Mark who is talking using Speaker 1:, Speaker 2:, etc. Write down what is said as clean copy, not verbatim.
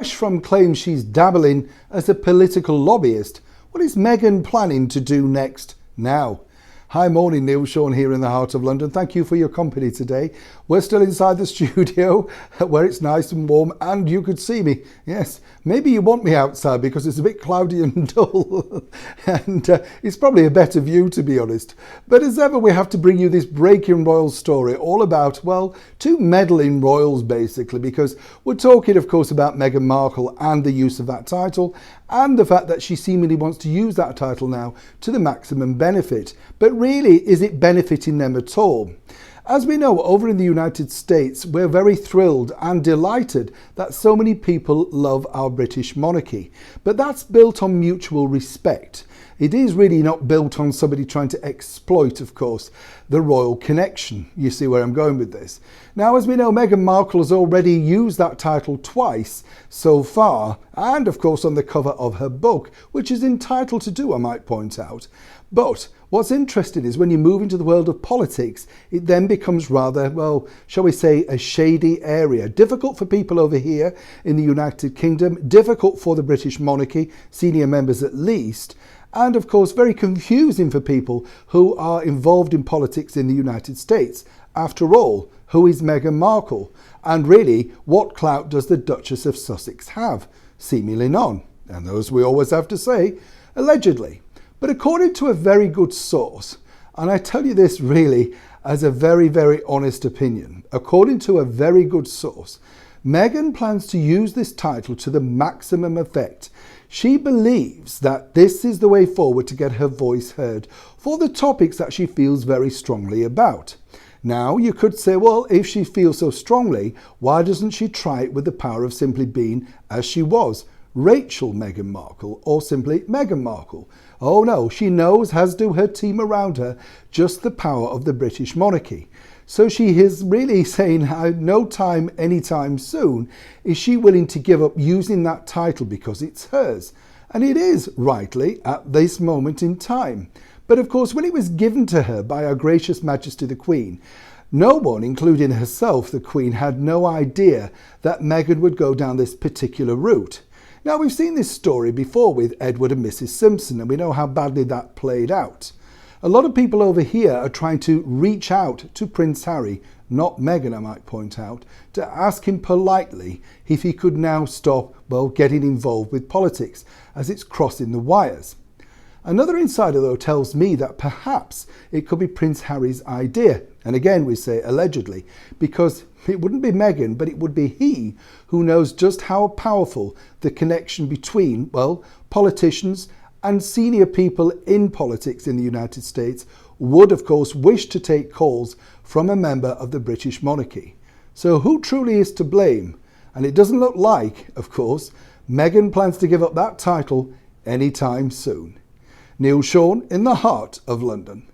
Speaker 1: From claims she's dabbling as a political lobbyist, what is Meghan planning to do next now? Hi, morning, Neil Sean here in the heart of London. Thank you for your company today. We're still inside the studio where it's nice and warm and you could see me. Yes, maybe you want me outside because it's a bit cloudy and dull and it's probably a better view, to be honest. But as ever, we have to bring you this breaking royal story all about, well, two meddling royals basically, because we're talking, of course, about Meghan Markle and the use of that title and the fact that she seemingly wants to use that title now to the maximum benefit. But really, is it benefiting them at all? As we know, over in the United States, we're very thrilled and delighted that so many people love our British monarchy. But that's built on mutual respect. It is really not built on somebody trying to exploit, of course, the royal connection. You see where I'm going with this. Now, as we know, Meghan Markle has already used that title twice so far, and of course on the cover of her book, which is entitled to do, I might point out. But what's interesting is when you move into the world of politics, it then becomes rather, well, shall we say, a shady area. Difficult for people over here in the United Kingdom, difficult for the British monarchy, senior members at least, and of course very confusing for people who are involved in politics in the United States. After all, who is Meghan Markle? And really, what clout does the Duchess of Sussex have? Seemingly none. And those we always have to say, allegedly. But according to a very good source, and I tell you this really as a very, very honest opinion, according to a very good source, Meghan plans to use this title to the maximum effect. She believes that this is the way forward to get her voice heard for the topics that she feels very strongly about. Now, you could say, well, if she feels so strongly, why doesn't she try it with the power of simply being as she was, Rachel Meghan Markle, or simply Meghan Markle? Oh no, she knows, as do her team around her, just the power of the British monarchy. So she is really saying no time, anytime soon, is she willing to give up using that title because it's hers. And it is, rightly, at this moment in time. But of course, when it was given to her by Our Gracious Majesty the Queen, no one, including herself, the Queen, had no idea that Meghan would go down this particular route. Now, we've seen this story before with Edward and Mrs. Simpson, and we know how badly that played out. A lot of people over here are trying to reach out to Prince Harry, not Meghan, I might point out, to ask him politely if he could now stop, well, getting involved with politics as it's crossing the wires. Another insider, though, tells me that perhaps it could be Prince Harry's idea. And again, we say allegedly, because it wouldn't be Meghan, but it would be he who knows just how powerful the connection between, well, politicians and senior people in politics in the United States would, of course, wish to take calls from a member of the British monarchy. So who truly is to blame? And it doesn't look like, of course, Meghan plans to give up that title anytime soon. Neil Sean in the heart of London.